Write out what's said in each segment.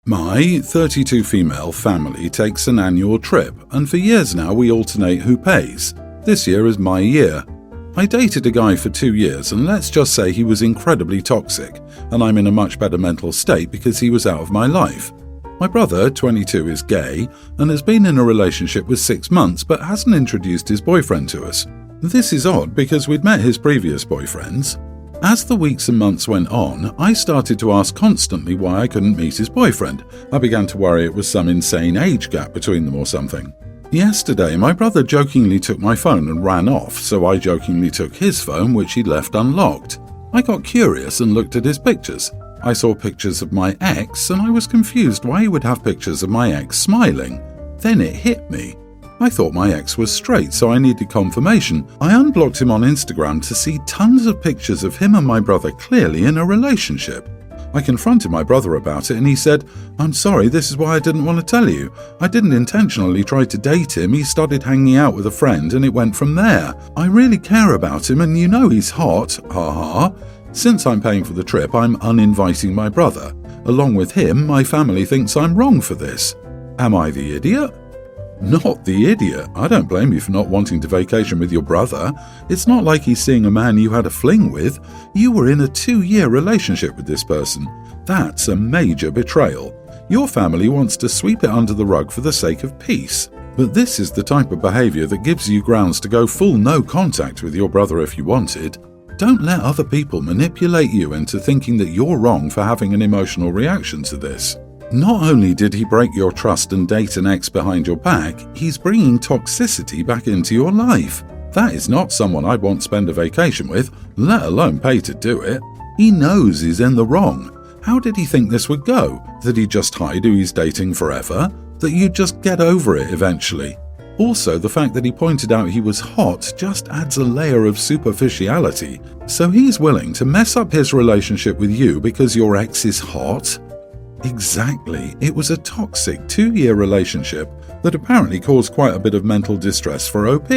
My 32 female family takes an annual trip, and for years now we alternate who pays. This year is my year. I dated a guy for 2 years, and let's just say he was incredibly toxic, and I'm in a much better mental state because he was out of my life. My brother, 22, is gay and has been in a relationship with 6 months but hasn't introduced his boyfriend to us. This is odd because we'd met his previous boyfriends. As the weeks and months went on, I started to ask constantly why I couldn't meet his boyfriend. I began to worry it was some insane age gap between them or something. Yesterday, my brother jokingly took my phone and ran off, so I jokingly took his phone, which he'd left unlocked. I got curious and looked at his pictures. I saw pictures of my ex, and I was confused why he would have pictures of my ex smiling. Then it hit me. I thought my ex was straight, so I needed confirmation. I unblocked him on Instagram to see tons of pictures of him and my brother clearly in a relationship. I confronted my brother about it and he said, "I'm sorry, this is why I didn't want to tell you. I didn't intentionally try to date him, he started hanging out with a friend and it went from there. I really care about him and you know he's hot, haha. Since I'm paying for the trip, I'm uninviting my brother. Along with him, my family thinks I'm wrong for this. Am I the idiot?" Not the idiot. I don't blame you for not wanting to vacation with your brother. It's not like he's seeing a man you had a fling with. You were in a 2-year relationship with this person. That's a major betrayal. Your family wants to sweep it under the rug for the sake of peace. But this is the type of behavior that gives you grounds to go full no contact with your brother if you wanted. Don't let other people manipulate you into thinking that you're wrong for having an emotional reaction to this. Not only did he break your trust and date an ex behind your back, he's bringing toxicity back into your life. That is not someone I'd want to spend a vacation with, let alone pay to do it. He knows he's in the wrong. How did he think this would go? That he'd just hide who he's dating forever? That you'd just get over it eventually? Also, the fact that he pointed out he was hot just adds a layer of superficiality. So he's willing to mess up his relationship with you because your ex is hot? Exactly. It was a toxic 2-year relationship that apparently caused quite a bit of mental distress for OP.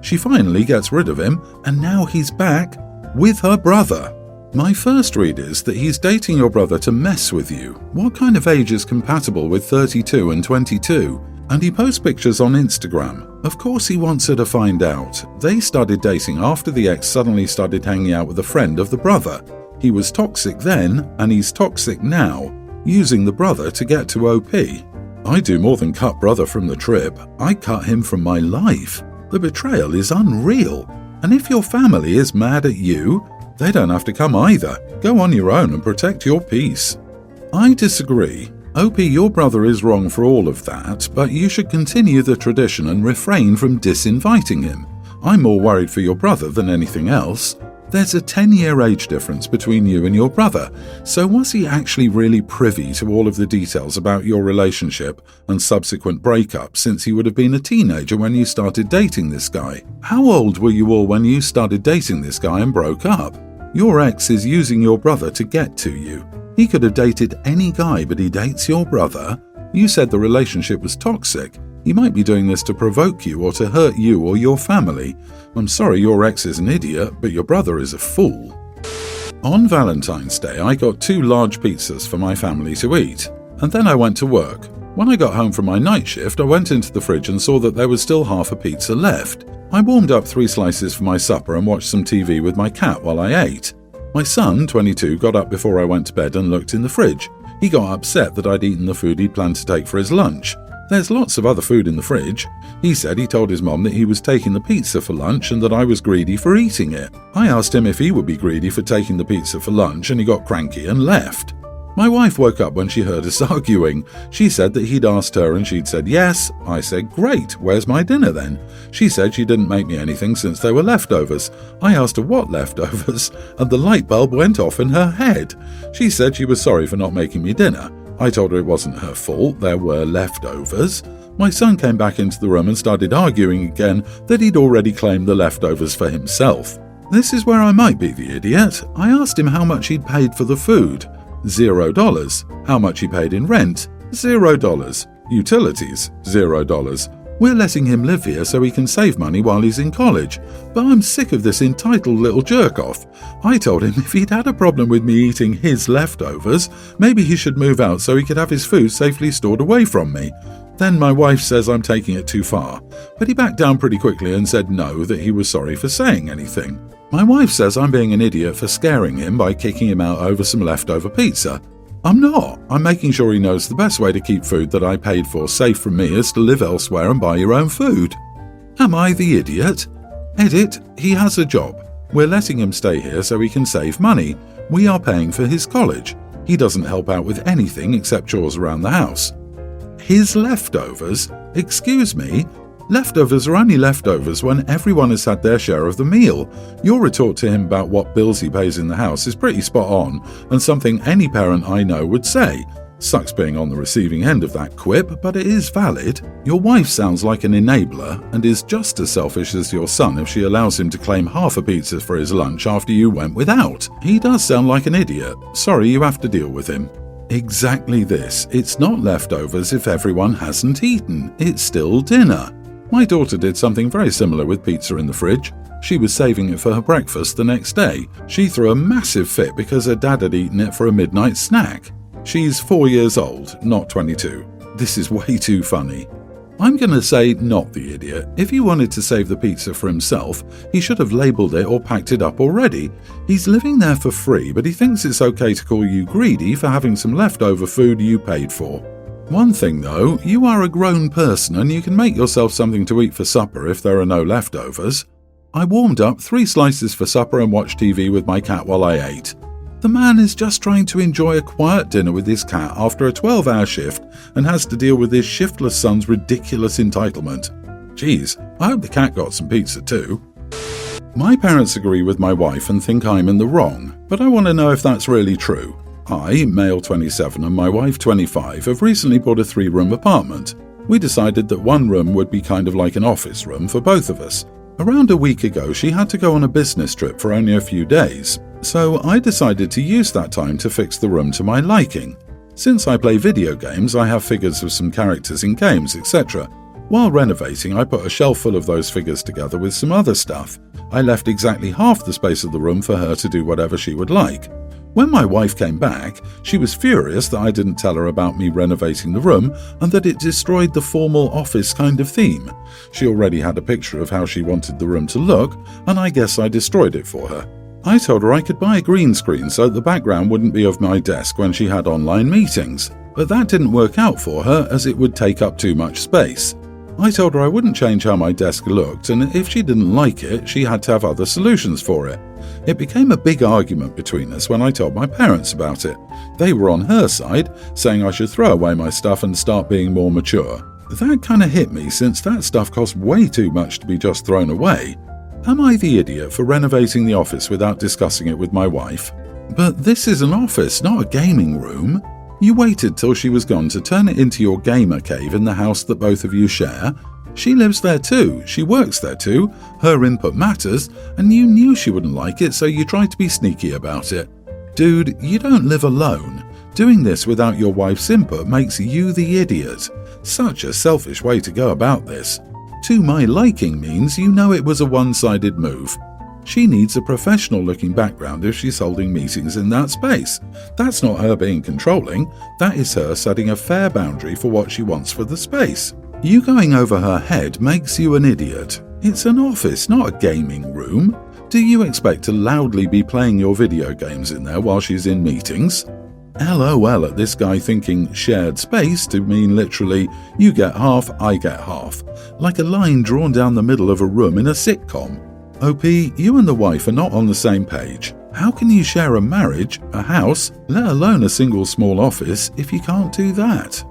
She finally gets rid of him, and now he's back with her brother. My first read is that he's dating your brother to mess with you. What kind of age is compatible with 32 and 22? And he posts pictures on Instagram. Of course he wants her to find out. They started dating after the ex suddenly started hanging out with a friend of the brother. He was toxic then, and he's toxic now, using the brother to get to OP. I do more than cut brother from the trip. I cut him from my life. The betrayal is unreal. And if your family is mad at you, they don't have to come either. Go on your own and protect your peace. I disagree. OP, your brother is wrong for all of that, but you should continue the tradition and refrain from disinviting him. I'm more worried for your brother than anything else. There's a 10-year age difference between you and your brother, so was he actually really privy to all of the details about your relationship and subsequent breakup since he would have been a teenager when you started dating this guy? How old were you all when you started dating this guy and broke up? Your ex is using your brother to get to you. He could have dated any guy, but he dates your brother. You said the relationship was toxic. He might be doing this to provoke you or to hurt you or your family. I'm sorry your ex is an idiot, but your brother is a fool. On Valentine's Day, I got 2 large pizzas for my family to eat, and then I went to work. When I got home from my night shift, I went into the fridge and saw that there was still half a pizza left. I warmed up 3 slices for my supper and watched some TV with my cat while I ate. My son, 22, got up before I went to bed and looked in the fridge. He got upset that I'd eaten the food he'd planned to take for his lunch. There's lots of other food in the fridge. He said he told his mom that he was taking the pizza for lunch and that I was greedy for eating it. I asked him if he would be greedy for taking the pizza for lunch and he got cranky and left. My wife woke up when she heard us arguing. She said that he'd asked her and she'd said yes. I said, "Great, where's my dinner then?" She said she didn't make me anything since there were leftovers. I asked her what leftovers, and the light bulb went off in her head. She said she was sorry for not making me dinner. I told her it wasn't her fault, there were leftovers. My son came back into the room and started arguing again that he'd already claimed the leftovers for himself. This is where I might be the idiot. I asked him how much he'd paid for the food. $0. How much he paid in rent? $0. Utilities? $0. We're letting him live here so he can save money while he's in college, but I'm sick of this entitled little jerk-off. I told him if he'd had a problem with me eating his leftovers, maybe he should move out so he could have his food safely stored away from me. Then my wife says I'm taking it too far, but he backed down pretty quickly and said no, that he was sorry for saying anything. My wife says I'm being an idiot for scaring him by kicking him out over some leftover pizza. I'm not. I'm making sure he knows the best way to keep food that I paid for safe from me is to live elsewhere and buy your own food. Am I the idiot? Edit, he has a job. We're letting him stay here so he can save money. We are paying for his college. He doesn't help out with anything except chores around the house. His leftovers? Excuse me? Leftovers are only leftovers when everyone has had their share of the meal. Your retort to him about what bills he pays in the house is pretty spot on, and something any parent I know would say. Sucks being on the receiving end of that quip, but it is valid. Your wife sounds like an enabler and is just as selfish as your son if she allows him to claim half a pizza for his lunch after you went without. He does sound like an idiot. Sorry you have to deal with him. Exactly this. It's not leftovers if everyone hasn't eaten. It's still dinner. My daughter did something very similar with pizza in the fridge. She was saving it for her breakfast the next day. She threw a massive fit because her dad had eaten it for a midnight snack. She's 4 years old, not 22. This is way too funny. I'm going to say not the idiot. If he wanted to save the pizza for himself, he should have labelled it or packed it up already. He's living there for free, but he thinks it's okay to call you greedy for having some leftover food you paid for. One thing though, you are a grown person and you can make yourself something to eat for supper if there are no leftovers. I warmed up 3 slices for supper and watched TV with my cat while I ate. The man is just trying to enjoy a quiet dinner with his cat after a 12-hour shift and has to deal with his shiftless son's ridiculous entitlement. Geez, I hope the cat got some pizza too. My parents agree with my wife and think I'm in the wrong, but I want to know if that's really true. I, male 27, and my wife 25, have recently bought a 3-room apartment. We decided that one room would be kind of like an office room for both of us. Around a week ago, she had to go on a business trip for only a few days, so I decided to use that time to fix the room to my liking. Since I play video games, I have figures of some characters in games, etc. While renovating, I put a shelf full of those figures together with some other stuff. I left exactly half the space of the room for her to do whatever she would like. When my wife came back, she was furious that I didn't tell her about me renovating the room and that it destroyed the formal office kind of theme. She already had a picture of how she wanted the room to look, and I guess I destroyed it for her. I told her I could buy a green screen so the background wouldn't be of my desk when she had online meetings, but that didn't work out for her as it would take up too much space. I told her I wouldn't change how my desk looked, and if she didn't like it, she had to have other solutions for it. It became a big argument between us when I told my parents about it. They were on her side, saying I should throw away my stuff and start being more mature. That kind of hit me since that stuff cost way too much to be just thrown away. Am I the idiot for renovating the office without discussing it with my wife? But this is an office, not a gaming room. You waited till she was gone to turn it into your gamer cave in the house that both of you share. She lives there too, she works there too, her input matters, and you knew she wouldn't like it, so you tried to be sneaky about it. Dude, you don't live alone. Doing this without your wife's input makes you the idiot. Such a selfish way to go about this. To my liking means you know it was a one-sided move. She needs a professional-looking background if she's holding meetings in that space. That's not her being controlling, that is her setting a fair boundary for what she wants for the space. You going over her head makes you an idiot. It's an office, not a gaming room. Do you expect to loudly be playing your video games in there while she's in meetings? LOL at this guy thinking shared space to mean literally, you get half, I get half. Like a line drawn down the middle of a room in a sitcom. OP, you and the wife are not on the same page. How can you share a marriage, a house, let alone a single small office if you can't do that?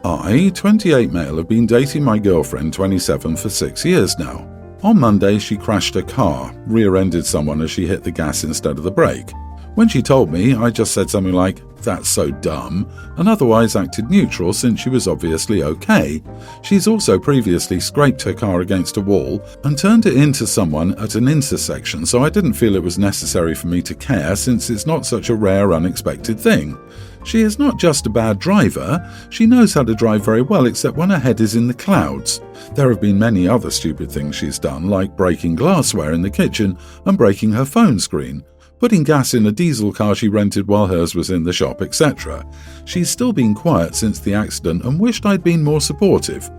I, 28 male, have been dating my girlfriend, 27, for 6 years now. On Monday, she crashed a car, rear-ended someone as she hit the gas instead of the brake. When she told me, I just said something like, "That's so dumb," and otherwise acted neutral since she was obviously okay. She's also previously scraped her car against a wall and turned it into someone at an intersection, so I didn't feel it was necessary for me to care since it's not such a rare, unexpected thing. She is not just a bad driver, she knows how to drive very well except when her head is in the clouds. There have been many other stupid things she's done, like breaking glassware in the kitchen and breaking her phone screen, putting gas in a diesel car she rented while hers was in the shop, etc. She's still been quiet since the accident and wished I'd been more supportive.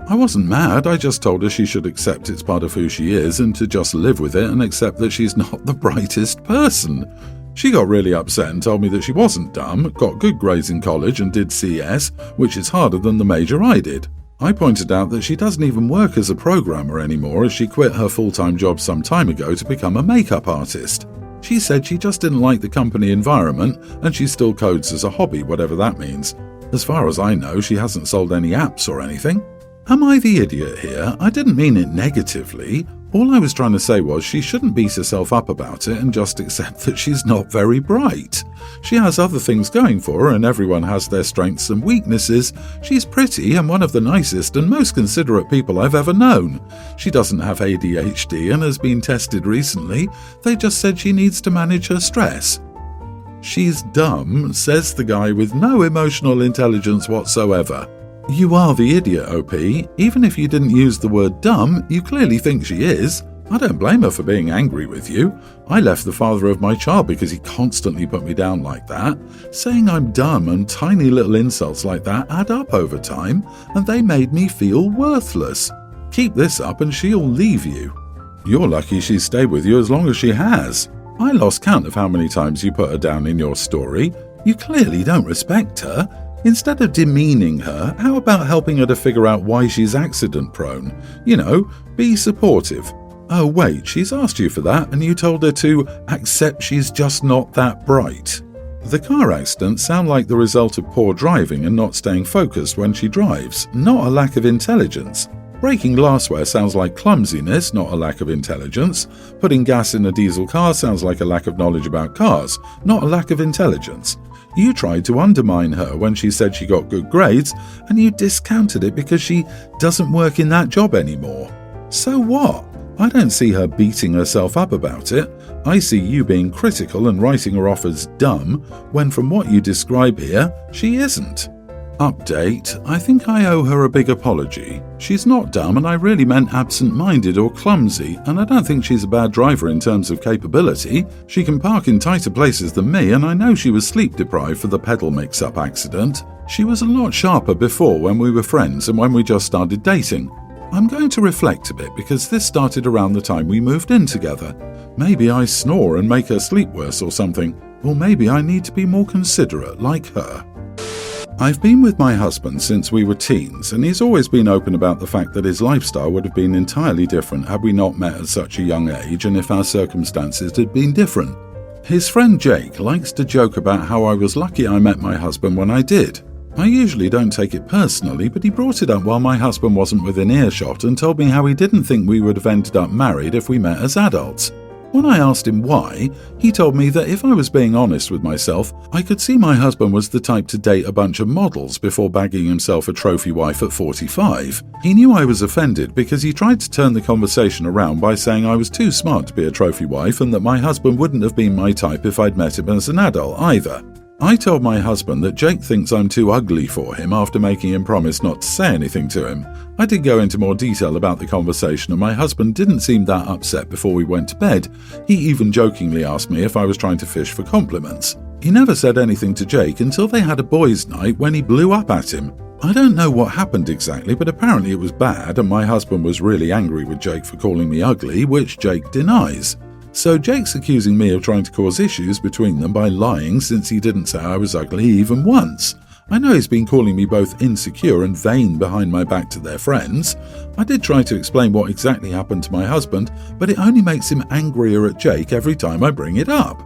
I wasn't mad, I just told her she should accept it's part of who she is and to just live with it and accept that she's not the brightest person. She got really upset and told me that she wasn't dumb, got good grades in college and did CS, which is harder than the major I did. I pointed out that she doesn't even work as a programmer anymore as she quit her full-time job some time ago to become a makeup artist. She said she just didn't like the company environment and she still codes as a hobby, whatever that means. As far as I know, she hasn't sold any apps or anything. Am I the idiot here? I didn't mean it negatively. All I was trying to say was she shouldn't beat herself up about it and just accept that she's not very bright. She has other things going for her and everyone has their strengths and weaknesses. She's pretty and one of the nicest and most considerate people I've ever known. She doesn't have ADHD and has been tested recently. They just said she needs to manage her stress. She's dumb, says the guy with no emotional intelligence whatsoever. You are the idiot, OP. Even if you didn't use the word dumb, you clearly think she is. I don't blame her for being angry with you. I left the father of my child because he constantly put me down like that. Saying I'm dumb and tiny little insults like that add up over time, and they made me feel worthless. Keep this up and she'll leave you. You're lucky she's stayed with you as long as she has. I lost count of how many times you put her down in your story. You clearly don't respect her. Instead of demeaning her, how about helping her to figure out why she's accident-prone? You know, be supportive. Oh wait, she's asked you for that and you told her to accept she's just not that bright. The car accidents sound like the result of poor driving and not staying focused when she drives, not a lack of intelligence. Breaking glassware sounds like clumsiness, not a lack of intelligence. Putting gas in a diesel car sounds like a lack of knowledge about cars, not a lack of intelligence. You tried to undermine her when she said she got good grades, and you discounted it because she doesn't work in that job anymore. So what? I don't see her beating herself up about it. I see you being critical and writing her off as dumb, when from what you describe here, she isn't. Update, I think I owe her a big apology. She's not dumb and I really meant absent-minded or clumsy, and I don't think she's a bad driver in terms of capability. She can park in tighter places than me and I know she was sleep-deprived for the pedal mix-up accident. She was a lot sharper before when we were friends and when we just started dating. I'm going to reflect a bit because this started around the time we moved in together. Maybe I snore and make her sleep worse or something, or maybe I need to be more considerate like her. I've been with my husband since we were teens, and he's always been open about the fact that his lifestyle would have been entirely different had we not met at such a young age and if our circumstances had been different. His friend Jake likes to joke about how I was lucky I met my husband when I did. I usually don't take it personally, but he brought it up while my husband wasn't within earshot and told me how he didn't think we would have ended up married if we met as adults. When I asked him why, he told me that if I was being honest with myself, I could see my husband was the type to date a bunch of models before bagging himself a trophy wife at 45. He knew I was offended because he tried to turn the conversation around by saying I was too smart to be a trophy wife and that my husband wouldn't have been my type if I'd met him as an adult either. I told my husband that Jake thinks I'm too ugly for him after making him promise not to say anything to him. I did go into more detail about the conversation and my husband didn't seem that upset before we went to bed. He even jokingly asked me if I was trying to fish for compliments. He never said anything to Jake until they had a boys' night when he blew up at him. I don't know what happened exactly, but apparently it was bad and my husband was really angry with Jake for calling me ugly, which Jake denies. So Jake's accusing me of trying to cause issues between them by lying since he didn't say I was ugly even once. I know he's been calling me both insecure and vain behind my back to their friends. I did try to explain what exactly happened to my husband, but it only makes him angrier at Jake every time I bring it up.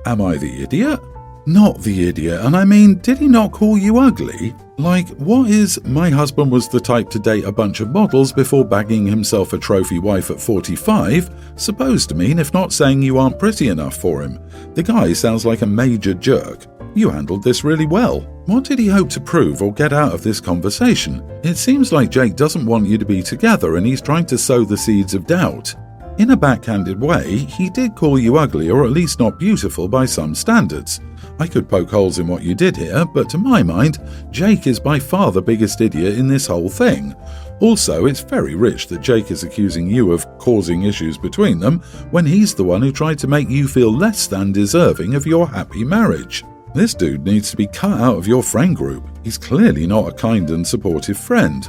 Am I the idiot? Not the idiot, and I mean, did he not call you ugly? Like, what is my husband was the type to date a bunch of models before bagging himself a trophy wife at 45 supposed to mean if not saying you aren't pretty enough for him? The guy sounds like a major jerk. You handled this really well. What did he hope to prove or get out of this conversation? It seems like Jake doesn't want you to be together and he's trying to sow the seeds of doubt. In a backhanded way, he did call you ugly or at least not beautiful by some standards. I could poke holes in what you did here, but to my mind, Jake is by far the biggest idiot in this whole thing. Also, it's very rich that Jake is accusing you of causing issues between them when he's the one who tried to make you feel less than deserving of your happy marriage. This dude needs to be cut out of your friend group. He's clearly not a kind and supportive friend.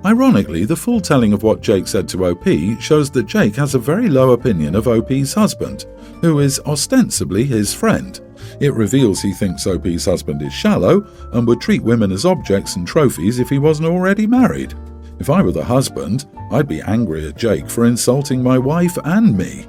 Ironically, the full telling of what Jake said to OP shows that Jake has a very low opinion of OP's husband, who is ostensibly his friend. It reveals he thinks OP's husband is shallow and would treat women as objects and trophies if he wasn't already married. If I were the husband, I'd be angry at Jake for insulting my wife and me.